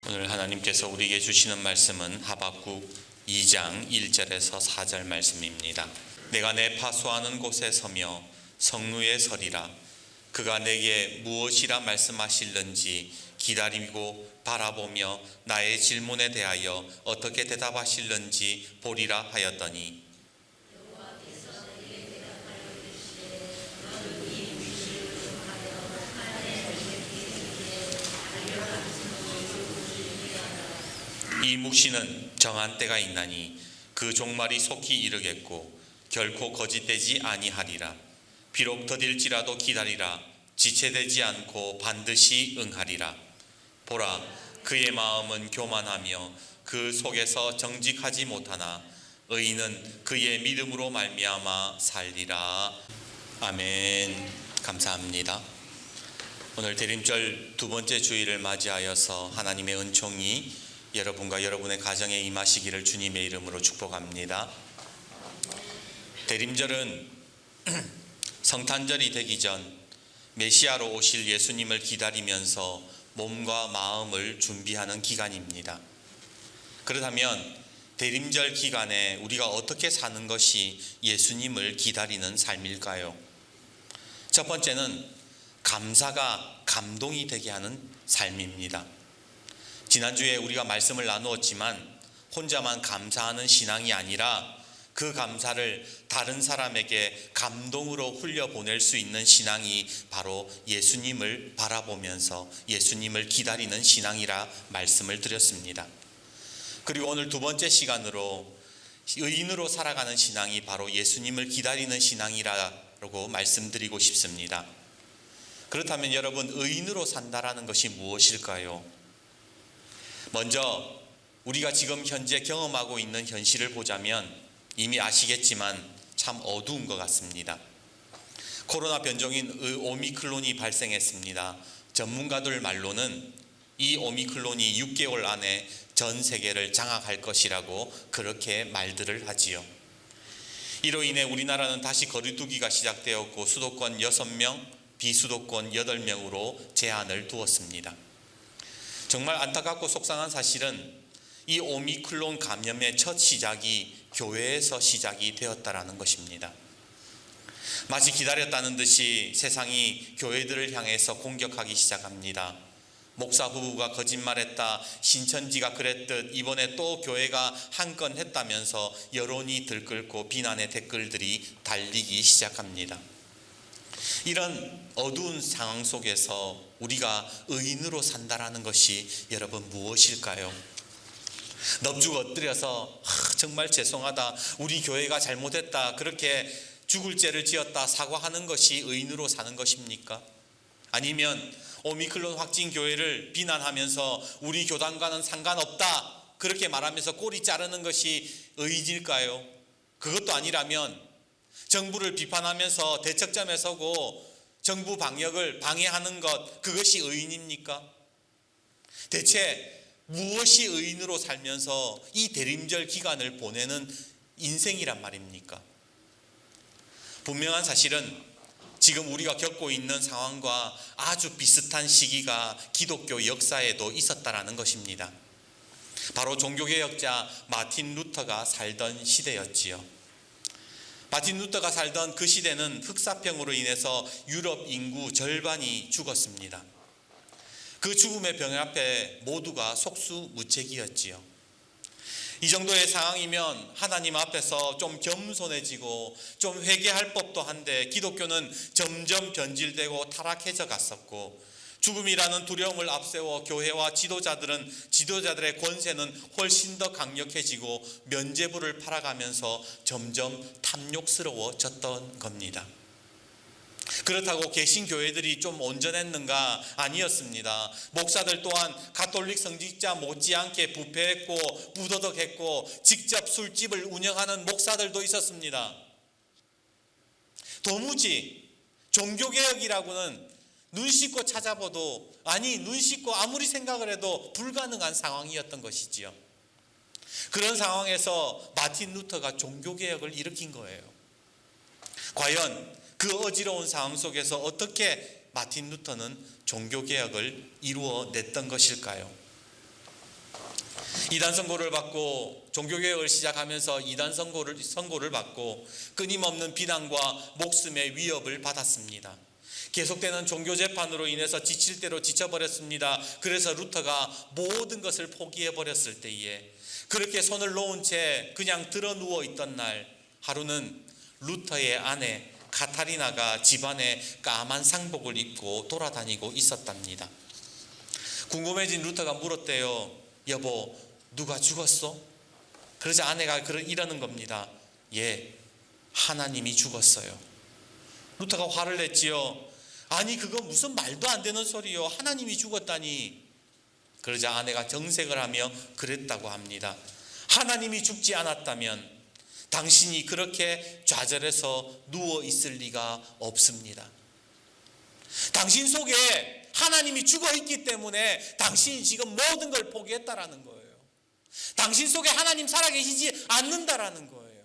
오늘 하나님께서 우리에게 주시는 말씀은 하박국 2장 1절에서 4절 말씀입니다. 내가 내 파수하는 곳에 서며 성루에 서리라. 그가 내게 무엇이라 말씀하실는지 기다리고 바라보며 나의 질문에 대하여 어떻게 대답하실는지 보리라 하였더니, 이 묵시는 정한 때가 있나니 그 종말이 속히 이르겠고 결코 거짓되지 아니하리라. 비록 더딜지라도 기다리라. 지체되지 않고 반드시 응하리라. 보라, 그의 마음은 교만하며 그 속에서 정직하지 못하나 의인은 그의 믿음으로 말미암아 살리라. 아멘. 감사합니다. 오늘 대림절 두 번째 주일을 맞이하여서 하나님의 은총이 여러분과 여러분의 가정에 임하시기를 주님의 이름으로 축복합니다. 대림절은 성탄절이 되기 전 메시아로 오실 예수님을 기다리면서 몸과 마음을 준비하는 기간입니다. 그렇다면 대림절 기간에 우리가 어떻게 사는 것이 예수님을 기다리는 삶일까요? 첫 번째는 감사가 감동이 되게 하는 삶입니다. 지난주에 우리가 말씀을 나누었지만 혼자만 감사하는 신앙이 아니라 그 감사를 다른 사람에게 감동으로 흘려보낼 수 있는 신앙이 바로 예수님을 바라보면서 예수님을 기다리는 신앙이라 말씀을 드렸습니다. 그리고 오늘 두 번째 시간으로 의인으로 살아가는 신앙이 바로 예수님을 기다리는 신앙이라고 말씀드리고 싶습니다. 그렇다면 여러분, 의인으로 산다라는 것이 무엇일까요? 먼저 우리가 지금 현재 경험하고 있는 현실을 보자면 이미 아시겠지만 참 어두운 것 같습니다. 코로나 변종인 오미크론이 발생했습니다. 전문가들 말로는 이 오미크론이 6개월 안에 전 세계를 장악할 것이라고 그렇게 말들을 하지요. 이로 인해 우리나라는 다시 거리두기가 시작되었고 수도권 6명, 비수도권 8명으로 제한을 두었습니다. 정말 안타깝고 속상한 사실은 이 오미크론 감염의 첫 시작이 교회에서 시작이 되었다라는 것입니다. 마치 기다렸다는 듯이 세상이 교회들을 향해서 공격하기 시작합니다. 목사 부부가 거짓말했다, 신천지가 그랬듯 이번에 또 교회가 한 건 했다면서 여론이 들끓고 비난의 댓글들이 달리기 시작합니다. 이런 어두운 상황 속에서 우리가 의인으로 산다라는 것이 여러분 무엇일까요? 넙죽 엎드려서 정말 죄송하다, 우리 교회가 잘못했다, 그렇게 죽을 죄를 지었다 사과하는 것이 의인으로 사는 것입니까? 아니면 오미크론 확진 교회를 비난하면서 우리 교단과는 상관없다 그렇게 말하면서 꼬리 자르는 것이 의인일까요? 그것도 아니라면 정부를 비판하면서 대척점에 서고 정부 방역을 방해하는 것, 그것이 의인입니까? 대체 무엇이 의인으로 살면서 이 대림절 기간을 보내는 인생이란 말입니까? 분명한 사실은 지금 우리가 겪고 있는 상황과 아주 비슷한 시기가 기독교 역사에도 있었다라는 것입니다. 바로 종교개혁자 마틴 루터가 살던 시대였지요. 마틴 루터가 살던 그 시대는 흑사병으로 인해서 유럽 인구 절반이 죽었습니다. 그 죽음의 병 앞에 모두가 속수무책이었지요. 이 정도의 상황이면 하나님 앞에서 좀 겸손해지고 좀 회개할 법도 한데 기독교는 점점 변질되고 타락해져 갔었고, 죽음이라는 두려움을 앞세워 교회와 지도자들의 권세는 훨씬 더 강력해지고 면죄부를 팔아가면서 점점 탐욕스러워졌던 겁니다. 그렇다고 개신교회들이 좀 온전했는가? 아니었습니다. 목사들 또한 가톨릭 성직자 못지않게 부패했고 부도덕했고 직접 술집을 운영하는 목사들도 있었습니다. 도무지 종교개혁이라고는 눈 씻고 찾아봐도, 아니 눈 씻고 아무리 생각을 해도 불가능한 상황이었던 것이지요. 그런 상황에서 마틴 루터가 종교개혁을 일으킨 거예요. 과연 그 어지러운 상황 속에서 어떻게 마틴 루터는 종교개혁을 이루어냈던 것일까요? 이단 선고를 받고 종교개혁을 시작하면서 이단 선고를 받고 끊임없는 비난과 목숨의 위협을 받았습니다. 계속되는 종교재판으로 인해서 지칠 대로 지쳐버렸습니다. 그래서 루터가 모든 것을 포기해버렸을 때에 그렇게 손을 놓은 채 그냥 드러 누워 있던 날, 하루는 루터의 아내 카타리나가 집안에 까만 상복을 입고 돌아다니고 있었답니다. 궁금해진 루터가 물었대요. 여보, 누가 죽었어? 그러자 아내가 이러는 겁니다. 예, 하나님이 죽었어요. 루터가 화를 냈지요. 아니, 그거 무슨 말도 안 되는 소리요. 하나님이 죽었다니. 그러자 아내가 정색을 하며 그랬다고 합니다. 하나님이 죽지 않았다면 당신이 그렇게 좌절해서 누워 있을 리가 없습니다. 당신 속에 하나님이 죽어 있기 때문에 당신이 지금 모든 걸 포기했다라는 거예요. 당신 속에 하나님 살아계시지 않는다라는 거예요.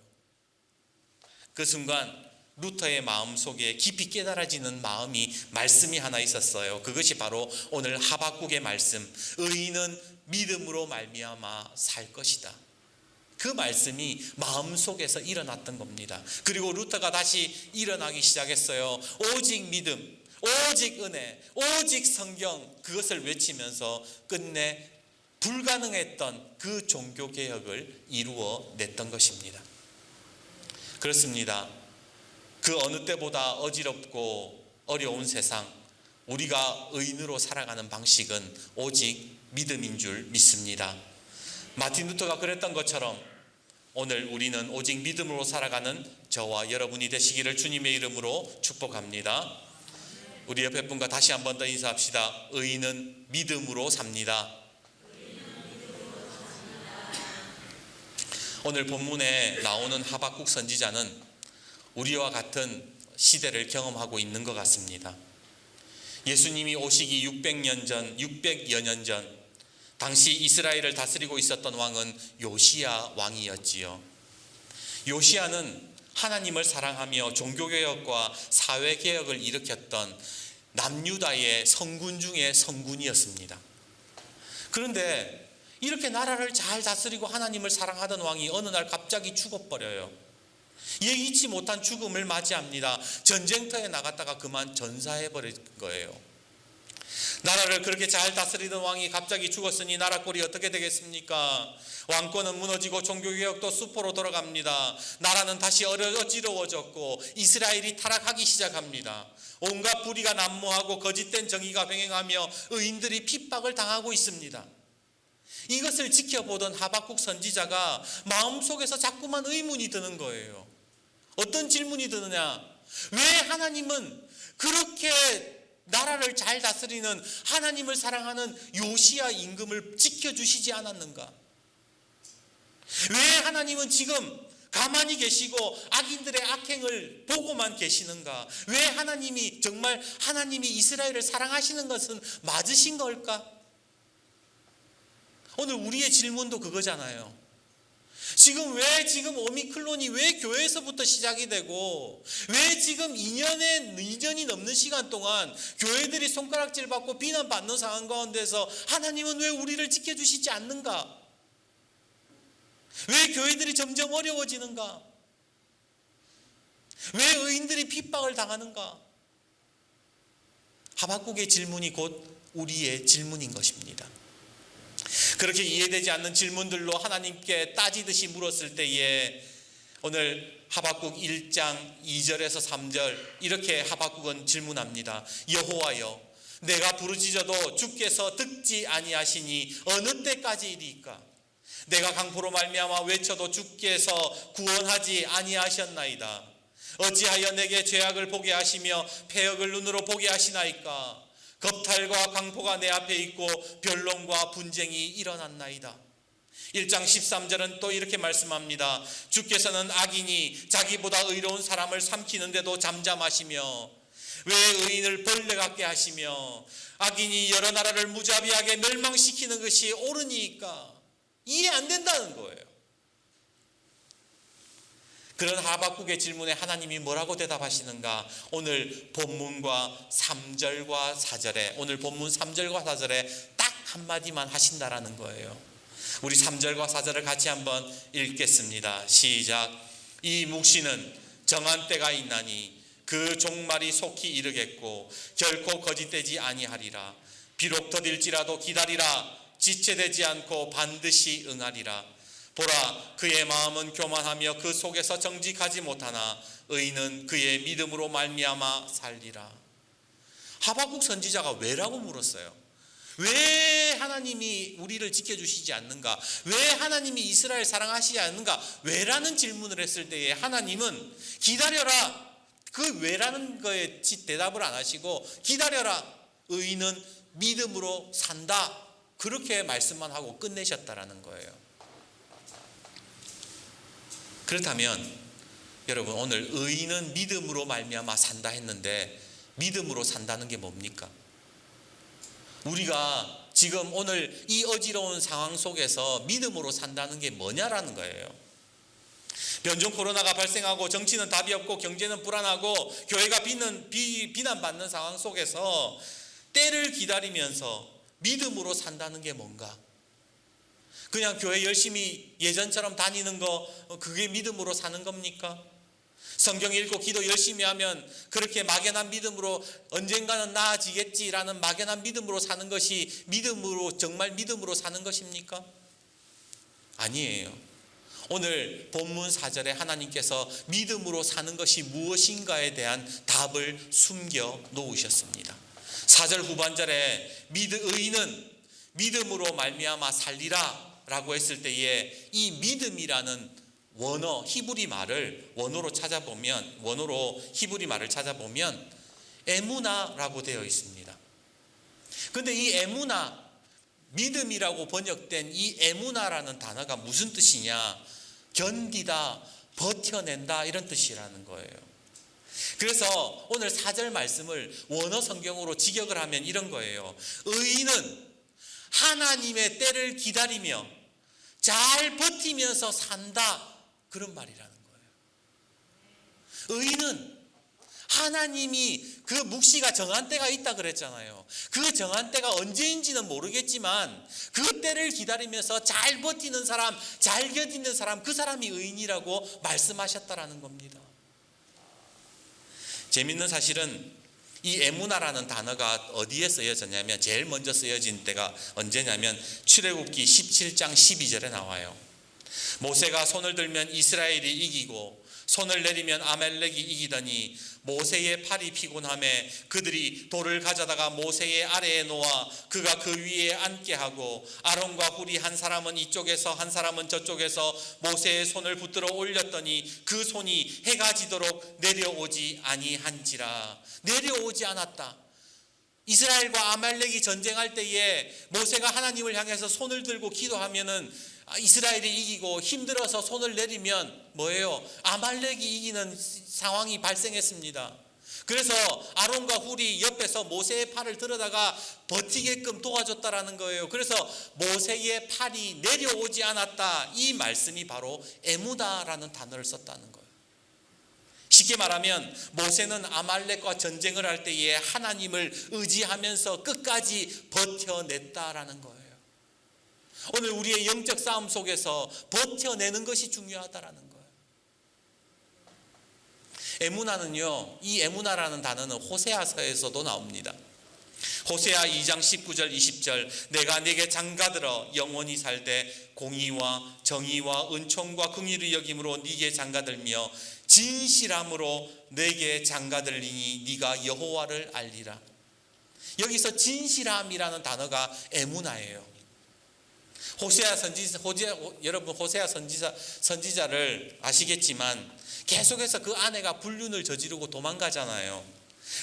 그 순간 루터의 마음 속에 깊이 깨달아지는 말씀이 하나 있었어요. 그것이 바로 오늘 하박국의 말씀, 의인은 믿음으로 말미암아 살 것이다. 그 말씀이 마음속에서 일어났던 겁니다. 그리고 루터가 다시 일어나기 시작했어요. 오직 믿음, 오직 은혜, 오직 성경, 그것을 외치면서 끝내 불가능했던 그 종교개혁을 이루어냈던 것입니다. 그렇습니다. 그 어느 때보다 어지럽고 어려운 세상, 우리가 의인으로 살아가는 방식은 오직 믿음인 줄 믿습니다. 마틴 루터가 그랬던 것처럼 오늘 우리는 오직 믿음으로 살아가는 저와 여러분이 되시기를 주님의 이름으로 축복합니다. 우리 옆에 분과 다시 한 번 더 인사합시다. 의인은 믿음으로 삽니다. 오늘 본문에 나오는 하박국 선지자는 우리와 같은 시대를 경험하고 있는 것 같습니다. 예수님이 오시기 600여 년 전 당시 이스라엘을 다스리고 있었던 왕은 요시야 왕이었지요. 요시야는 하나님을 사랑하며 종교개혁과 사회개혁을 일으켰던 남유다의 성군 중에 성군이었습니다. 그런데 이렇게 나라를 잘 다스리고 하나님을 사랑하던 왕이 어느 날 갑자기 죽어버려요. 예기치 못한 죽음을 맞이합니다. 전쟁터에 나갔다가 그만 전사해버린 거예요. 나라를 그렇게 잘 다스리던 왕이 갑자기 죽었으니 나라 꼴이 어떻게 되겠습니까? 왕권은 무너지고 종교개혁도 수포로 돌아갑니다. 나라는 다시 어지러워졌고 이스라엘이 타락하기 시작합니다. 온갖 불의가 난무하고 거짓된 정의가 횡행하며 의인들이 핍박을 당하고 있습니다. 이것을 지켜보던 하박국 선지자가 마음속에서 자꾸만 의문이 드는 거예요. 어떤 질문이 드느냐? 왜 하나님은 그렇게 나라를 잘 다스리는 하나님을 사랑하는 요시야 임금을 지켜주시지 않았는가? 왜 하나님은 지금 가만히 계시고 악인들의 악행을 보고만 계시는가? 왜 정말 하나님이 이스라엘을 사랑하시는 것은 맞으신 걸까? 오늘 우리의 질문도 그거잖아요. 지금 오미크론이 왜 교회에서부터 시작이 되고 왜 지금 2년이 넘는 시간 동안 교회들이 손가락질 받고 비난받는 상황 가운데서 하나님은 왜 우리를 지켜주시지 않는가? 왜 교회들이 점점 어려워지는가? 왜 의인들이 핍박을 당하는가? 하박국의 질문이 곧 우리의 질문인 것입니다. 그렇게 이해되지 않는 질문들로 하나님께 따지듯이 물었을 때에 오늘 하박국 1장 2절에서 3절 이렇게 하박국은 질문합니다. 여호와여, 내가 부르짖어도 주께서 듣지 아니하시니 어느 때까지이리까? 내가 강포로 말미암아 외쳐도 주께서 구원하지 아니하셨나이다. 어찌하여 내게 죄악을 보게 하시며 패역을 눈으로 보게 하시나이까? 겁탈과 강포가 내 앞에 있고 변론과 분쟁이 일어났나이다. 1장 13절은 또 이렇게 말씀합니다. 주께서는 악인이 자기보다 의로운 사람을 삼키는데도 잠잠하시며 왜 의인을 벌레 같게 하시며 악인이 여러 나라를 무자비하게 멸망시키는 것이 옳으니까? 이해 안 된다는 거예요. 그런 하박국의 질문에 하나님이 뭐라고 대답하시는가? 오늘 본문과 3절과 4절에 오늘 본문 3절과 4절에 딱 한마디만 하신다라는 거예요. 우리 3절과 4절을 같이 한번 읽겠습니다. 시작. 이 묵시는 정한 때가 있나니 그 종말이 속히 이르겠고 결코 거짓되지 아니하리라. 비록 더딜지라도 기다리라. 지체되지 않고 반드시 응하리라. 보라, 그의 마음은 교만하며 그 속에서 정직하지 못하나 의인은 그의 믿음으로 말미암아 살리라. 하박국 선지자가 왜라고 물었어요. 왜 하나님이 우리를 지켜주시지 않는가? 왜 하나님이 이스라엘 사랑하시지 않는가? 왜라는 질문을 했을 때에 하나님은 기다려라. 그 왜라는 거에 대답을 안 하시고 기다려라. 의인은 믿음으로 산다. 그렇게 말씀만 하고 끝내셨다라는 거예요. 그렇다면 여러분, 오늘 의인은 믿음으로 말미암아 산다 했는데 믿음으로 산다는 게 뭡니까? 우리가 지금 오늘 이 어지러운 상황 속에서 믿음으로 산다는 게 뭐냐라는 거예요. 변종 코로나가 발생하고 정치는 답이 없고 경제는 불안하고 교회가 비난받는 상황 속에서 때를 기다리면서 믿음으로 산다는 게 뭔가? 그냥 교회 열심히 예전처럼 다니는 거, 그게 믿음으로 사는 겁니까? 성경 읽고 기도 열심히 하면 그렇게 막연한 믿음으로 언젠가는 나아지겠지라는 막연한 믿음으로 사는 것이 믿음으로, 정말 믿음으로 사는 것입니까? 아니에요. 오늘 본문 4절에 하나님께서 믿음으로 사는 것이 무엇인가에 대한 답을 숨겨 놓으셨습니다. 4절 후반절에 의인은 믿음으로 말미암아 살리라 라고 했을 때에 이 믿음이라는 원어 히브리 말을 원어로 히브리 말을 찾아보면 에무나라고 되어 있습니다. 그런데 이 에무나, 믿음이라고 번역된 이 에무나라는 단어가 무슨 뜻이냐? 견디다, 버텨낸다, 이런 뜻이라는 거예요. 그래서 오늘 4절 말씀을 원어 성경으로 직역을 하면 이런 거예요. 의인은 하나님의 때를 기다리며 잘 버티면서 산다, 그런 말이라는 거예요. 의인은 하나님이 그 묵시가 정한 때가 있다 그랬잖아요. 그 정한 때가 언제인지는 모르겠지만 그 때를 기다리면서 잘 버티는 사람, 잘 견디는 사람, 그 사람이 의인이라고 말씀하셨다라는 겁니다. 재밌는 사실은 이 에무나라는 단어가 어디에 쓰여졌냐면 제일 먼저 쓰여진 때가 언제냐면 출애굽기 17장 12절에 나와요. 모세가 손을 들면 이스라엘이 이기고 손을 내리면 아말렉이 이기더니 모세의 팔이 피곤하매 그들이 돌을 가져다가 모세의 아래에 놓아 그가 그 위에 앉게 하고 아론과 훌이 한 사람은 이쪽에서 한 사람은 저쪽에서 모세의 손을 붙들어 올렸더니 그 손이 해가 지도록 내려오지 아니한지라. 내려오지 않았다. 이스라엘과 아말렉이 전쟁할 때에 모세가 하나님을 향해서 손을 들고 기도하면은 이스라엘이 이기고 힘들어서 손을 내리면 뭐예요? 아말렉이 이기는 상황이 발생했습니다. 그래서 아론과 훌이 옆에서 모세의 팔을 들어다가 버티게끔 도와줬다라는 거예요. 그래서 모세의 팔이 내려오지 않았다. 이 말씀이 바로 에무다라는 단어를 썼다는 거예요. 쉽게 말하면 모세는 아말렉과 전쟁을 할 때에 하나님을 의지하면서 끝까지 버텨냈다라는 거예요. 오늘 우리의 영적 싸움 속에서 버텨내는 것이 중요하다라는 거예요. 에무나는요, 이 에무나라는 단어는 호세아서에서도 나옵니다. 호세아 2장 19절 20절 내가 네게 장가들어 영원히 살되 공의와 정의와 은총과 긍휼의 여김으로 네게 장가들며 진실함으로 네게 장가들리니 네가 여호와를 알리라. 여기서 진실함이라는 단어가 에무나예요. 여러분 호세아 선지자를 아시겠지만 계속해서 그 아내가 불륜을 저지르고 도망가잖아요.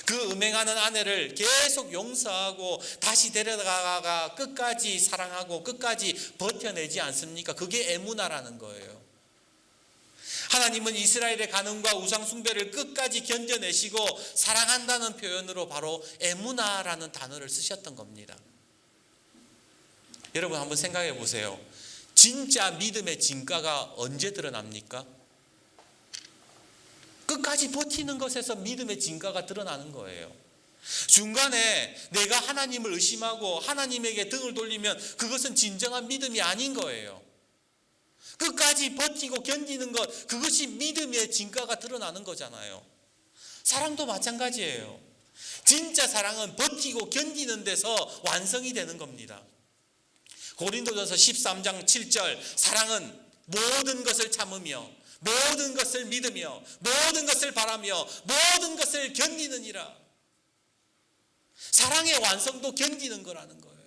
그 음행하는 아내를 계속 용서하고 다시 데려다가 끝까지 사랑하고 끝까지 버텨내지 않습니까? 그게 에무나라는 거예요. 하나님은 이스라엘의 간음과 우상 숭배를 끝까지 견뎌내시고 사랑한다는 표현으로 바로 에무나라는 단어를 쓰셨던 겁니다. 여러분 한번 생각해 보세요. 진짜 믿음의 진가가 언제 드러납니까? 끝까지 버티는 것에서 믿음의 진가가 드러나는 거예요. 중간에 내가 하나님을 의심하고 하나님에게 등을 돌리면 그것은 진정한 믿음이 아닌 거예요. 끝까지 버티고 견디는 것, 그것이 믿음의 진가가 드러나는 거잖아요. 사랑도 마찬가지예요. 진짜 사랑은 버티고 견디는 데서 완성이 되는 겁니다. 고린도전서 13장 7절, 사랑은 모든 것을 참으며 모든 것을 믿으며 모든 것을 바라며 모든 것을 견디느니라. 사랑의 완성도 견디는 거라는 거예요.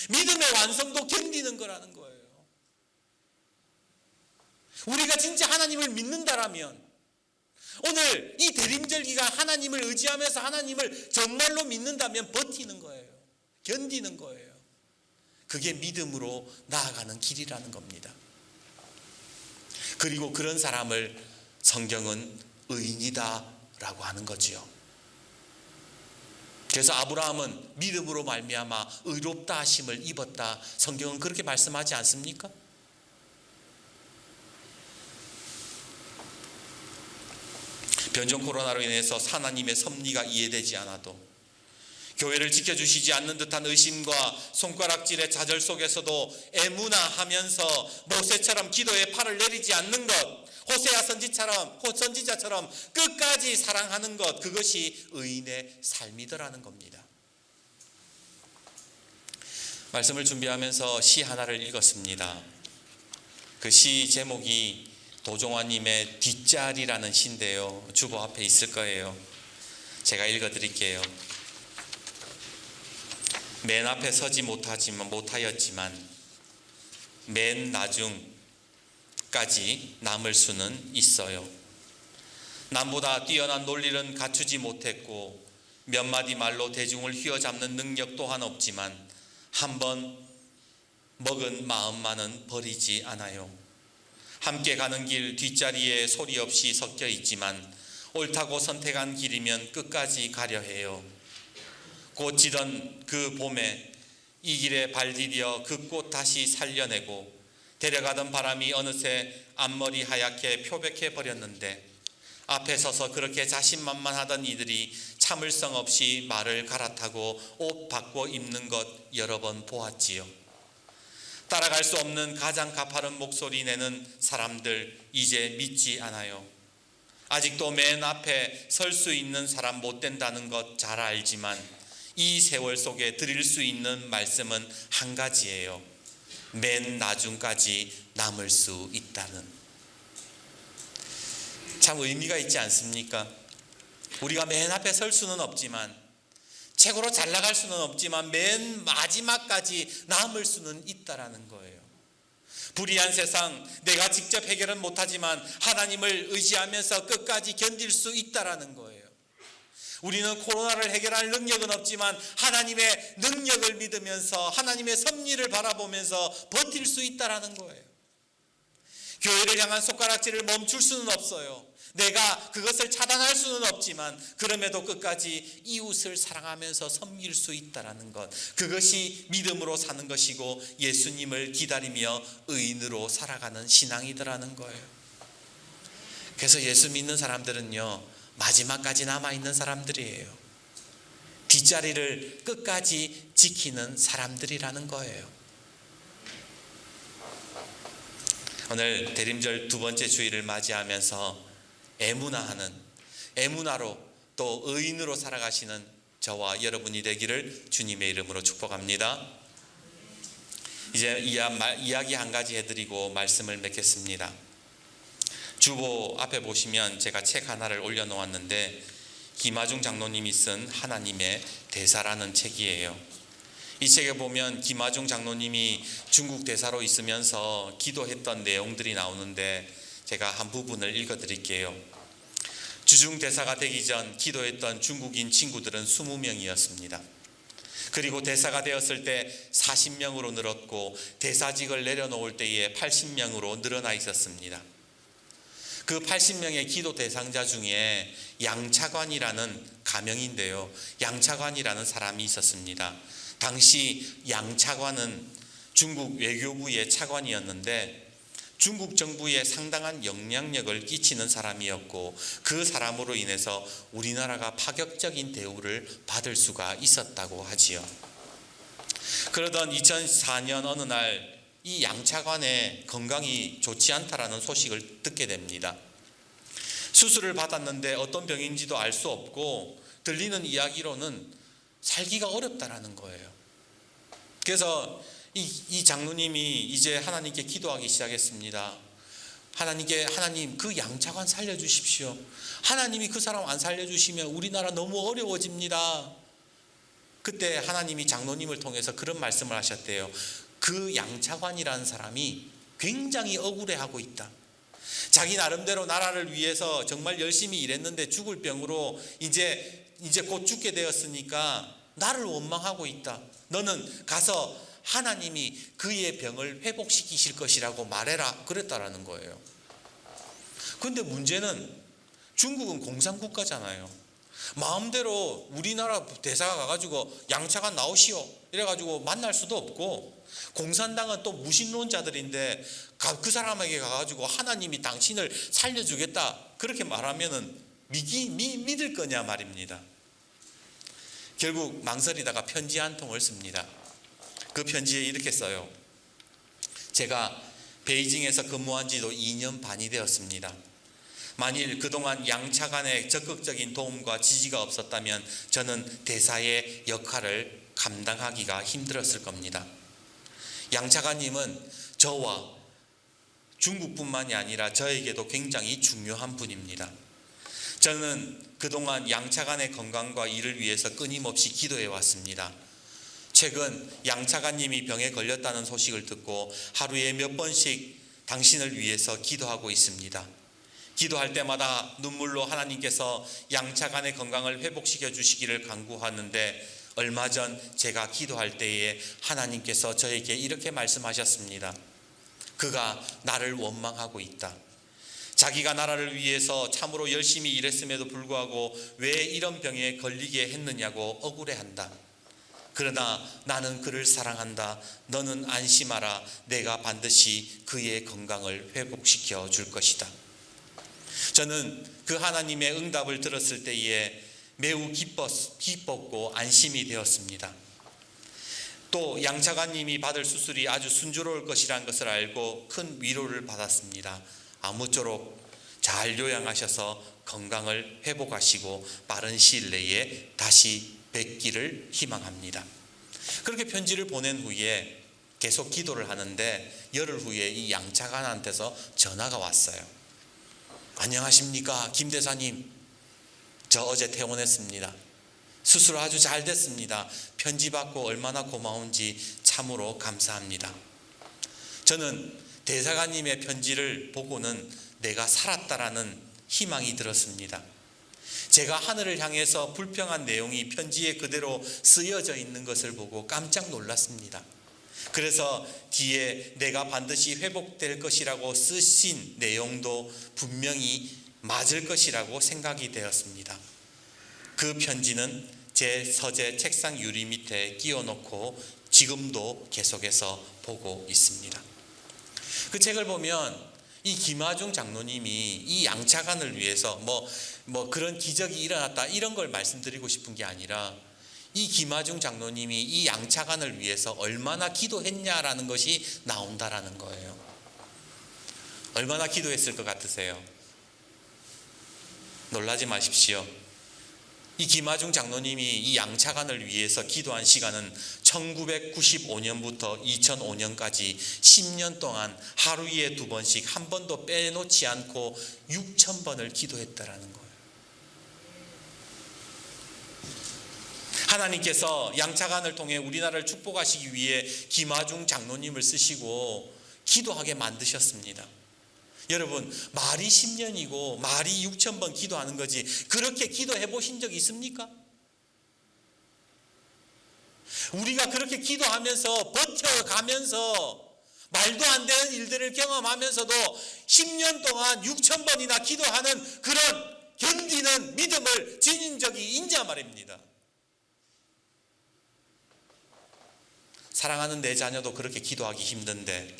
믿음의 완성도 견디는 거라는 거예요. 우리가 진짜 하나님을 믿는다라면 오늘 이 대림절 기간 하나님을 의지하면서 하나님을 정말로 믿는다면 버티는 거예요. 견디는 거예요. 그게 믿음으로 나아가는 길이라는 겁니다. 그리고 그런 사람을 성경은 의인이다라고 하는 거지요. 그래서 아브라함은 믿음으로 말미암아 의롭다 하심을 입었다. 성경은 그렇게 말씀하지 않습니까? 변종 코로나로 인해서 하나님의 섭리가 이해되지 않아도, 교회를 지켜주시지 않는 듯한 의심과 손가락질의 좌절 속에서도 애무나하면서 모세처럼 기도에 팔을 내리지 않는 것, 호세아 선지자처럼 끝까지 사랑하는 것, 그것이 의인의 삶이더라는 겁니다. 말씀을 준비하면서 시 하나를 읽었습니다. 그 시 제목이 도종환님의 뒷자리라는 시인데요. 주보 앞에 있을 거예요. 제가 읽어드릴게요. 맨 앞에 서지 못하였지만 맨 나중까지 남을 수는 있어요. 남보다 뛰어난 논리는 갖추지 못했고 몇 마디 말로 대중을 휘어잡는 능력 또한 없지만 한번 먹은 마음만은 버리지 않아요. 함께 가는 길 뒷자리에 소리 없이 섞여 있지만 옳다고 선택한 길이면 끝까지 가려 해요. 꽃지던 그 봄에 이 길에 발 디뎌 그 꽃 다시 살려내고 데려가던 바람이 어느새 앞머리 하얗게 표백해 버렸는데 앞에 서서 그렇게 자신만만하던 이들이 참을성 없이 말을 갈아타고 옷 바꿔 입는 것 여러 번 보았지요. 따라갈 수 없는 가장 가파른 목소리 내는 사람들 이제 믿지 않아요. 아직도 맨 앞에 설 수 있는 사람 못 된다는 것 잘 알지만 이 세월 속에 드릴 수 있는 말씀은 한 가지예요. 맨 나중까지 남을 수 있다는. 참 의미가 있지 않습니까? 우리가 맨 앞에 설 수는 없지만, 최고로 잘 나갈 수는 없지만 맨 마지막까지 남을 수는 있다라는 거예요. 불의한 세상, 내가 직접 해결은 못하지만 하나님을 의지하면서 끝까지 견딜 수 있다라는 거예요. 우리는 코로나를 해결할 능력은 없지만 하나님의 능력을 믿으면서 하나님의 섭리를 바라보면서 버틸 수 있다라는 거예요. 교회를 향한 손가락질을 멈출 수는 없어요. 내가 그것을 차단할 수는 없지만 그럼에도 끝까지 이웃을 사랑하면서 섬길 수 있다라는 것, 그것이 믿음으로 사는 것이고 예수님을 기다리며 의인으로 살아가는 신앙이더라는 거예요. 그래서 예수 믿는 사람들은요, 마지막까지 남아있는 사람들이에요. 뒷자리를 끝까지 지키는 사람들이라는 거예요. 오늘 대림절 두 번째 주일을 맞이하면서 애무나로 또 의인으로 살아가시는 저와 여러분이 되기를 주님의 이름으로 축복합니다. 이제 이야기 한 가지 해드리고 말씀을 맺겠습니다. 주보 앞에 보시면 제가 책 하나를 올려놓았는데 김하중 장로님이 쓴 하나님의 대사라는 책이에요. 이 책에 보면 김하중 장로님이 중국 대사로 있으면서 기도했던 내용들이 나오는데 제가 한 부분을 읽어드릴게요. 주중 대사가 되기 전 기도했던 중국인 친구들은 20명이었습니다. 그리고 대사가 되었을 때 40명으로 늘었고 대사직을 내려놓을 때에 80명으로 늘어나 있었습니다. 그 80명의 기도 대상자 중에 양차관이라는 가명인데요, 양차관이라는 사람이 있었습니다. 당시 양차관은 중국 외교부의 차관이었는데 중국 정부에 상당한 영향력을 끼치는 사람이었고 그 사람으로 인해서 우리나라가 파격적인 대우를 받을 수가 있었다고 하지요. 그러던 2004년 어느 날 이 양차관의 건강이 좋지 않다라는 소식을 듣게 됩니다. 수술을 받았는데 어떤 병인지도 알 수 없고 들리는 이야기로는 살기가 어렵다라는 거예요. 그래서 이 장로님이 이제 하나님께 기도하기 시작했습니다. 하나님 그 양차관 살려주십시오. 하나님이 그 사람 안 살려주시면 우리나라 너무 어려워집니다. 그때 하나님이 장로님을 통해서 그런 말씀을 하셨대요. 그 양차관이라는 사람이 굉장히 억울해하고 있다. 자기 나름대로 나라를 위해서 정말 열심히 일했는데 죽을 병으로 이제 곧 죽게 되었으니까 나를 원망하고 있다. 너는 가서 하나님이 그의 병을 회복시키실 것이라고 말해라. 그랬다라는 거예요. 그런데 문제는 중국은 공산국가잖아요. 마음대로 우리나라 대사가 가가지고 양차관 나오시오 이래가지고 만날 수도 없고, 공산당은 또 무신론자들인데 그 사람에게 가가지고 하나님이 당신을 살려주겠다 그렇게 말하면은 믿을 거냐 말입니다. 결국 망설이다가 편지 한 통을 씁니다. 그 편지에 이렇게 써요. 제가 베이징에서 근무한 지도 2년 반이 되었습니다. 만일 그동안 양차관의 적극적인 도움과 지지가 없었다면 저는 대사의 역할을 감당하기가 힘들었을 겁니다. 양차관님은 저와 중국뿐만이 아니라 저에게도 굉장히 중요한 분입니다. 저는 그동안 양차관의 건강과 일을 위해서 끊임없이 기도해 왔습니다. 최근 양차관님이 병에 걸렸다는 소식을 듣고 하루에 몇 번씩 당신을 위해서 기도하고 있습니다. 기도할 때마다 눈물로 하나님께서 양차관의 건강을 회복시켜 주시기를 간구하는데, 얼마 전 제가 기도할 때에 하나님께서 저에게 이렇게 말씀하셨습니다. 그가 나를 원망하고 있다. 자기가 나라를 위해서 참으로 열심히 일했음에도 불구하고 왜 이런 병에 걸리게 했느냐고 억울해한다. 그러나 나는 그를 사랑한다. 너는 안심하라. 내가 반드시 그의 건강을 회복시켜 줄 것이다. 저는 그 하나님의 응답을 들었을 때에 매우 기뻤고 안심이 되었습니다. 또 양차관님이 받을 수술이 아주 순조로울 것이라는 것을 알고 큰 위로를 받았습니다. 아무쪼록 잘 요양하셔서 건강을 회복하시고 빠른 시일 내에 다시 뵙기를 희망합니다. 그렇게 편지를 보낸 후에 계속 기도를 하는데 열흘 후에 이 양차관한테서 전화가 왔어요. 안녕하십니까 김 대사님, 저 어제 퇴원했습니다. 수술 아주 잘 됐습니다. 편지 받고 얼마나 고마운지 참으로 감사합니다. 저는 대사관님의 편지를 보고는 내가 살았다라는 희망이 들었습니다. 제가 하늘을 향해서 불평한 내용이 편지에 그대로 쓰여져 있는 것을 보고 깜짝 놀랐습니다. 그래서 뒤에 내가 반드시 회복될 것이라고 쓰신 내용도 분명히 맞을 것이라고 생각이 되었습니다. 그 편지는 제 서재 책상 유리 밑에 끼워놓고 지금도 계속해서 보고 있습니다. 그 책을 보면 이 김하중 장로님이 이 양차관을 위해서 뭐 그런 기적이 일어났다 이런 걸 말씀드리고 싶은 게 아니라, 이 김하중 장로님이 이 양차관을 위해서 얼마나 기도했냐라는 것이 나온다라는 거예요. 얼마나 기도했을 것 같으세요? 놀라지 마십시오. 이 김하중 장로님이 이 양차관을 위해서 기도한 시간은 1995년부터 2005년까지 10년 동안 하루에 2번씩 한 번도 빼놓지 않고 6,000번을 기도했다라는 거예요. 하나님께서 양차관을 통해 우리나라를 축복하시기 위해 김하중 장로님을 쓰시고 기도하게 만드셨습니다. 여러분, 말이 10년이고 말이 6,000번 기도하는 거지 그렇게 기도해 보신 적 있습니까? 우리가 그렇게 기도하면서 버텨가면서 말도 안 되는 일들을 경험하면서도 10년 동안 6,000번이나 기도하는 그런 견디는 믿음을 지닌 적이 있냐 말입니다. 사랑하는 내 자녀도 그렇게 기도하기 힘든데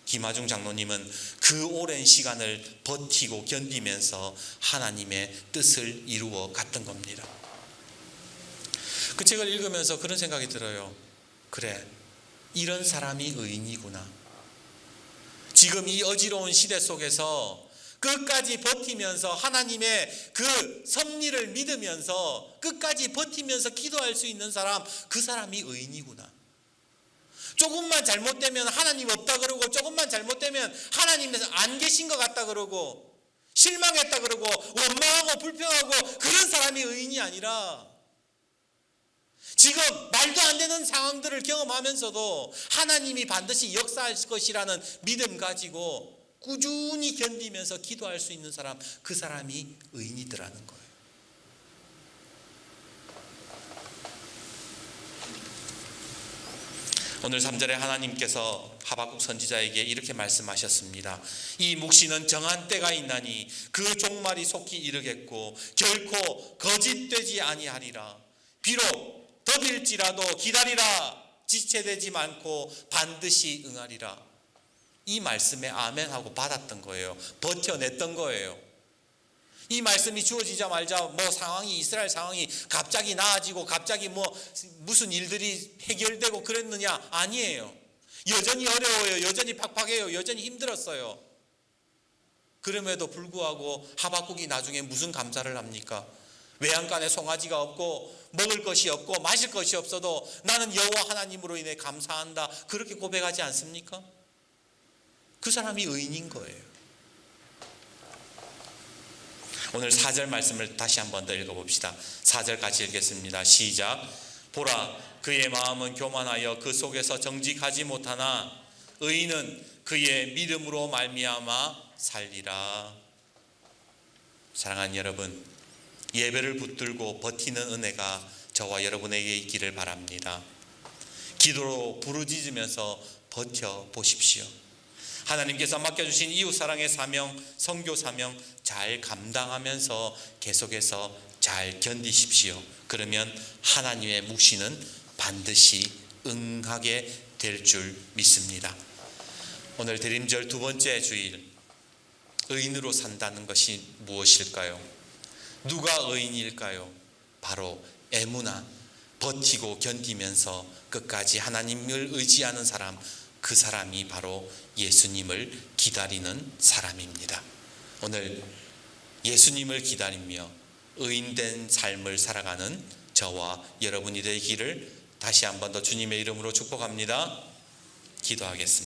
김하중 장로님은 그 오랜 시간을 버티고 견디면서 하나님의 뜻을 이루어 갔던 겁니다. 그 책을 읽으면서 그런 생각이 들어요. 그래, 이런 사람이 의인이구나. 지금 이 어지러운 시대 속에서 끝까지 버티면서 하나님의 그 섭리를 믿으면서 끝까지 버티면서 기도할 수 있는 사람, 그 사람이 의인이구나. 조금만 잘못되면 하나님 없다 그러고, 조금만 잘못되면 하나님 안 계신 것 같다 그러고, 실망했다 그러고, 원망하고 불평하고, 그런 사람이 의인이 아니라 지금 말도 안 되는 상황들을 경험하면서도 하나님이 반드시 역사할 것이라는 믿음 가지고 꾸준히 견디면서 기도할 수 있는 사람, 그 사람이 의인이더라는 거예요. 오늘 3절에 하나님께서 하박국 선지자에게 이렇게 말씀하셨습니다. 이 묵시는 정한 때가 있나니 그 종말이 속히 이르겠고 결코 거짓되지 아니하리라. 비록 더딜지라도 기다리라. 지체되지 않고 반드시 응하리라. 이 말씀에 아멘하고 받았던 거예요. 버텨냈던 거예요. 이 말씀이 주어지자마자 상황이, 이스라엘 상황이 갑자기 나아지고 갑자기 무슨 일들이 해결되고 그랬느냐? 아니에요. 여전히 어려워요. 여전히 팍팍해요. 여전히 힘들었어요. 그럼에도 불구하고 하박국이 나중에 무슨 감사를 합니까? 외양간에 송아지가 없고 먹을 것이 없고 마실 것이 없어도 나는 여호와 하나님으로 인해 감사한다. 그렇게 고백하지 않습니까? 그 사람이 의인인 거예요. 오늘 4절 말씀을 다시 한 번 더 읽어봅시다. 4절 같이 읽겠습니다. 시작. 보라, 그의 마음은 교만하여 그 속에서 정직하지 못하나 의인은 그의 믿음으로 말미암아 살리라. 사랑하는 여러분, 예배를 붙들고 버티는 은혜가 저와 여러분에게 있기를 바랍니다. 기도로 부르짖으면서 버텨보십시오. 하나님께서 맡겨주신 이웃사랑의 사명, 선교 사명 잘 감당하면서 계속해서 잘 견디십시오. 그러면 하나님의 묵시는 반드시 응하게 될 줄 믿습니다. 오늘 대림절 두 번째 주일, 의인으로 산다는 것이 무엇일까요? 누가 의인일까요? 바로 에무나, 버티고 견디면서 끝까지 하나님을 의지하는 사람, 그 사람이 바로 예수님을 기다리는 사람입니다. 오늘 예수님을 기다리며 의인된 삶을 살아가는 저와 여러분이 되기를 다시 한 번 더 주님의 이름으로 축복합니다. 기도하겠습니다.